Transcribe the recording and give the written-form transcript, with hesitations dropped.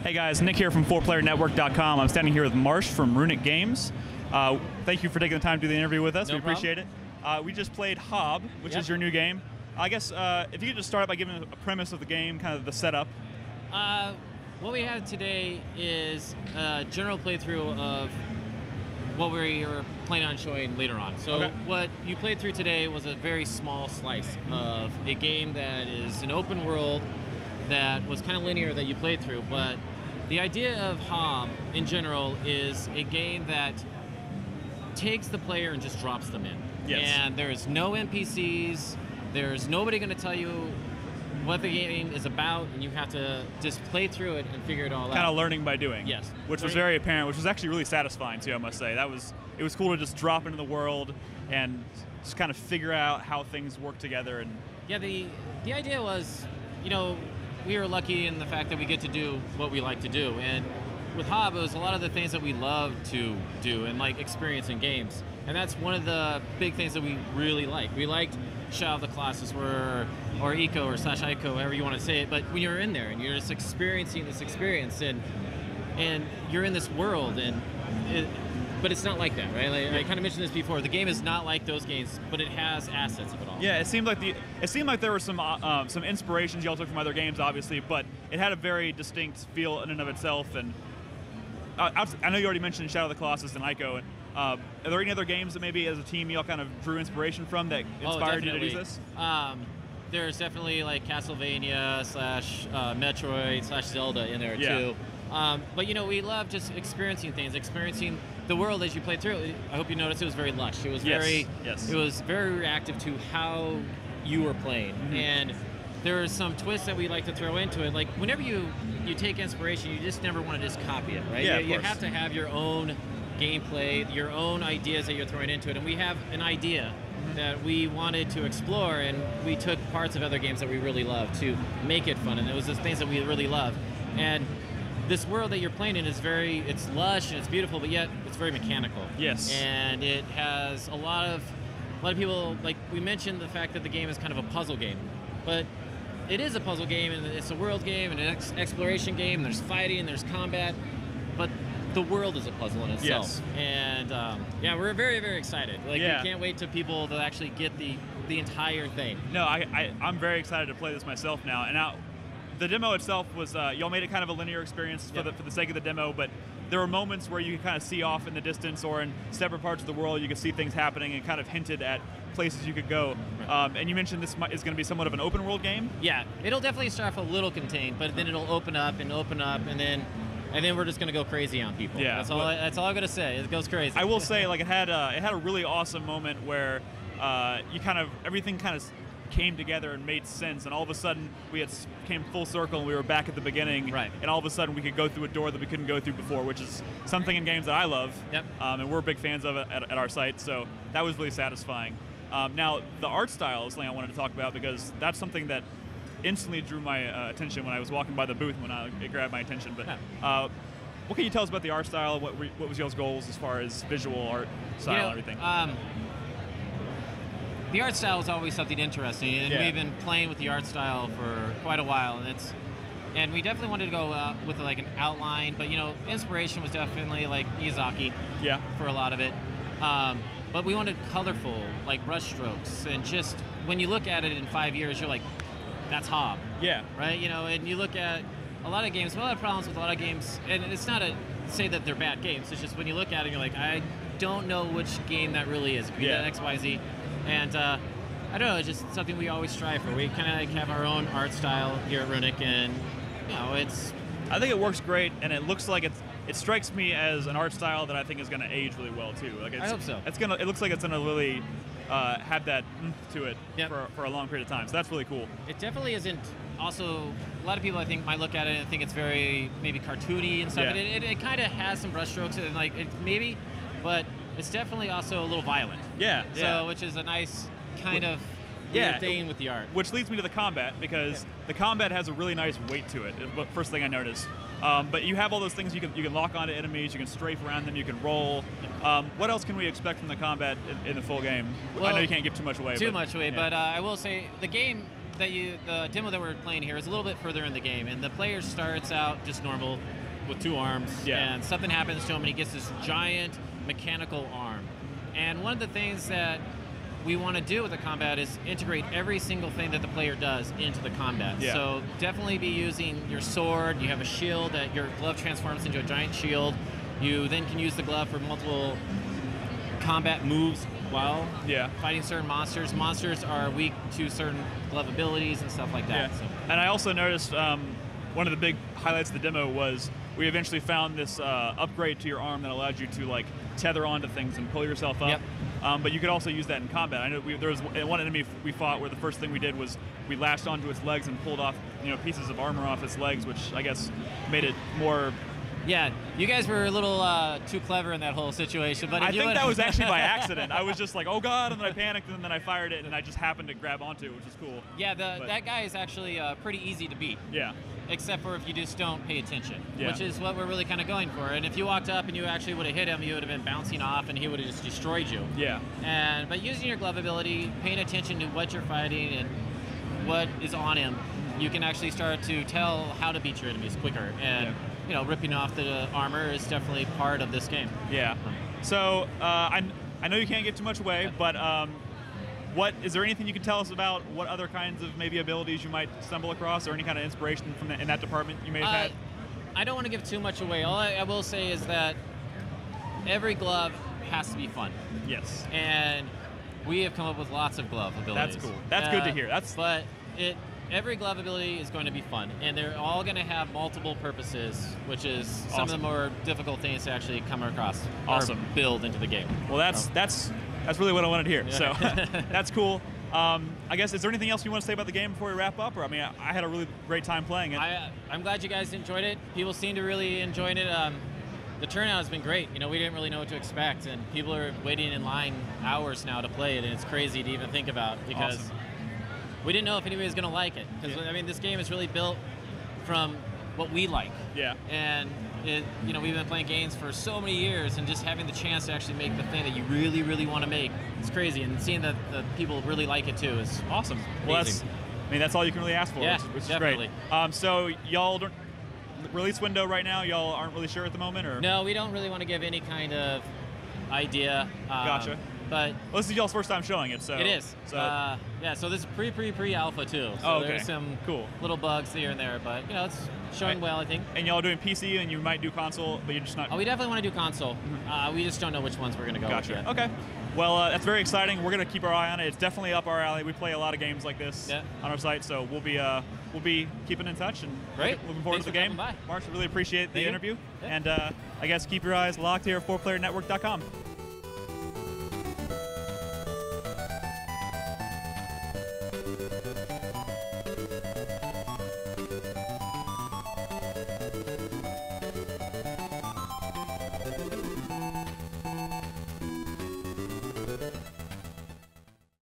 Hey guys, Nick here from 4playernetwork.com. I'm standing here with Marsh from Runic Games. Thank you for taking the time to do the interview with us. No we appreciate it. We just played Hob, which is your new game. I guess if you could just start out by giving a premise of the game, kind of the setup. What we have today is a general playthrough of what we were planning on showing later on. So what you played through today was a very small slice of a game that is an open world that was kind of linear that you played through, but the idea of Hob in general is a game that takes the player and just drops them in. Yes. And there's no NPCs, there's nobody going to tell you what the game is about, and you have to just play through it and figure it all out. Kind of learning by doing. Yes. Which was very apparent, which was actually really satisfying too, I must say. It was cool to just drop into the world and just kind of figure out how things work together. And yeah, the idea was, you know, we were lucky in the fact that we get to do what we like to do, and with Hob, it was a lot of the things that we love to do and like experience in games, and that's one of the big things that we really like. We liked Shadow of the Colossus or Eco or /Ico, however you want to say it, but when you're in there and you're just experiencing this experience and you're in this world, but it's not like that, right? Like, I kind of mentioned this before. The game is not like those games, but it has assets of it all. yeah, it seemed like there were some inspirations y'all took from other games, obviously, but it had a very distinct feel in and of itself. And I know you already mentioned Shadow of the Colossus and Ico. Are there any other games that maybe as a team y'all kind of drew inspiration from that inspired you to do this? There's definitely like Castlevania / Metroid / Zelda in there too. But you know, we love just experiencing things, experiencing the world as you play through. I hope you noticed it was very lush. It was it was very reactive to how you were playing. And there are some twists that we like to throw into it. Like whenever you take inspiration, you just never want to just copy it, right? Yeah, you have to have your own gameplay, your own ideas that you're throwing into it. And we have an idea that we wanted to explore, and we took parts of other games that we really love to make it fun. And it was the things that we really love. And this world that you're playing in is it's lush and it's beautiful, but yet it's very mechanical. Yes. And it has a lot of people, like we mentioned the fact that the game is kind of a puzzle game, but it is a puzzle game, and it's a world game and an exploration game, and there's fighting and there's combat, but the world is a puzzle in itself. Yes. And yeah, we're very, very excited. Like we can't wait to people to actually get the entire thing. No, I'm very excited to play this myself now. And now, the demo itself was, y'all made it kind of a linear experience for the sake of the demo, but there were moments where you could kind of see off in the distance or in separate parts of the world, you could see things happening and kind of hinted at places you could go. And you mentioned this is going to be somewhat of an open world game? Yeah, it'll definitely start off a little contained, but then it'll open up, and then we're just going to go crazy on people. Yeah, that's all I'm going to say. It goes crazy. I will say, like, it had a really awesome moment where everything kind of came together and made sense, and all of a sudden came full circle and we were back at the beginning, right? And all of a sudden we could go through a door that we couldn't go through before, which is something in games that I love. Yep. And we're big fans of it at our site, so that was really satisfying. Now the art style is something I wanted to talk about, because that's something that instantly drew my attention when I was walking by the booth, when it grabbed my attention. But what can you tell us about the art style? What was y'all's goals as far as visual art style and everything? The art style is always something interesting, and we've been playing with the art style for quite a while, and we definitely wanted to go with like an outline, but you know, inspiration was definitely like Miyazaki for a lot of it. But we wanted colorful, like brush strokes, and just when you look at it in 5 years, you're like, that's Hob. Yeah. Right? You know, and you look at a lot of games, well, I have problems with a lot of games, and it's not to say that they're bad games, it's just when you look at it, you're like, I don't know which game that really is. It could be that X, Y, Z. And I don't know, it's just something we always strive for. We kind of like have our own art style here at Runic, and you know, I think it works great, and it looks like it strikes me as an art style that I think is going to age really well too. Like I hope so. It looks like it's going to really have that to it for a long period of time. So that's really cool. It definitely isn't. Also, a lot of people I think might look at it and think it's very maybe cartoony and stuff. Yeah. It kind of has some brushstrokes and like maybe, but it's definitely also a little violent. Yeah. So, which is a nice kind of weird thing with the art. Which leads me to the combat, because the combat has a really nice weight to it. First thing I noticed. But you have all those things you can lock onto enemies, you can strafe around them, you can roll. What else can we expect from the combat in the full game? Well, I know you can't give too much away. But I will say the game the demo that we're playing here is a little bit further in the game, and the player starts out just normal with 2 arms, and something happens to him, and he gets this giant mechanical arm. And one of the things that we want to do with the combat is integrate every single thing that the player does into the combat. Yeah. So definitely be using your sword. You have a shield that your glove transforms into a giant shield. You then can use the glove for multiple combat moves while fighting certain monsters. Monsters are weak to certain glove abilities and stuff like that. Yeah. So. And I also noticed one of the big highlights of the demo was we eventually found this upgrade to your arm that allowed you to like tether onto things and pull yourself up. Yep. But you could also use that in combat. I know there was one enemy we fought where the first thing we did was we lashed onto its legs and pulled off pieces of armor off its legs, which I guess made it more. Yeah, you guys were a little too clever in that whole situation. But I think that was actually by accident. I was just like, oh god, and then I panicked, and then I fired it, and I just happened to grab onto it, which is cool. Yeah, that guy is actually pretty easy to beat. Yeah. Except for if you just don't pay attention, Yeah. which is what we're really kind of going for. And if you walked up and you actually would have hit him, you would have been bouncing off, and he would have just destroyed you. Yeah. But using your glove ability, paying attention to what you're fighting and what is on him, you can actually start to tell how to beat your enemies quicker. And ripping off the armor is definitely part of this game. Yeah. So I know you can't give too much away, but is there anything you can tell us about what other kinds of maybe abilities you might stumble across, or any kind of inspiration from in that department you may have had? I don't want to give too much away. All I will say is that every glove has to be fun. Yes. And we have come up with lots of glove abilities. That's cool. That's good to hear. Every glove ability is going to be fun, and they're all going to have multiple purposes, which is some of the more difficult things to actually come across or build into the game. Well, that's really what I wanted to hear. So that's cool. I guess, is there anything else you want to say about the game before we wrap up? Or I mean, I had a really great time playing it. I'm glad you guys enjoyed it. People seem to really enjoy it. The turnout has been great. We didn't really know what to expect, and people are waiting in line hours now to play it, and it's crazy to even think about because we didn't know if anybody was going to like it. Because I mean, this game is really built from what we like. Yeah. And we've been playing games for so many years, and just having the chance to actually make the thing that you really, really want to make, it's crazy. And seeing that the people really like it too is awesome. Well, that's all you can really ask for, which is definitely great. So y'all don't release window right now. Y'all aren't really sure at the moment, or? No, we don't really want to give any kind of idea. Gotcha. But this is y'all's first time showing it, so it is. So so this is pre-alpha too. So there's some cool little bugs here and there, but it's showing well, I think. And y'all are doing PC, and you might do console, but you're just not. Oh, we definitely want to do console. We just don't know which ones we're going to go with yet. Okay. Well, that's very exciting. We're going to keep our eye on it. It's definitely up our alley. We play a lot of games like this on our site, so we'll be keeping in touch and looking forward to the game. Marsh, really appreciate the interview, and I guess keep your eyes locked here at 4playernetwork.com.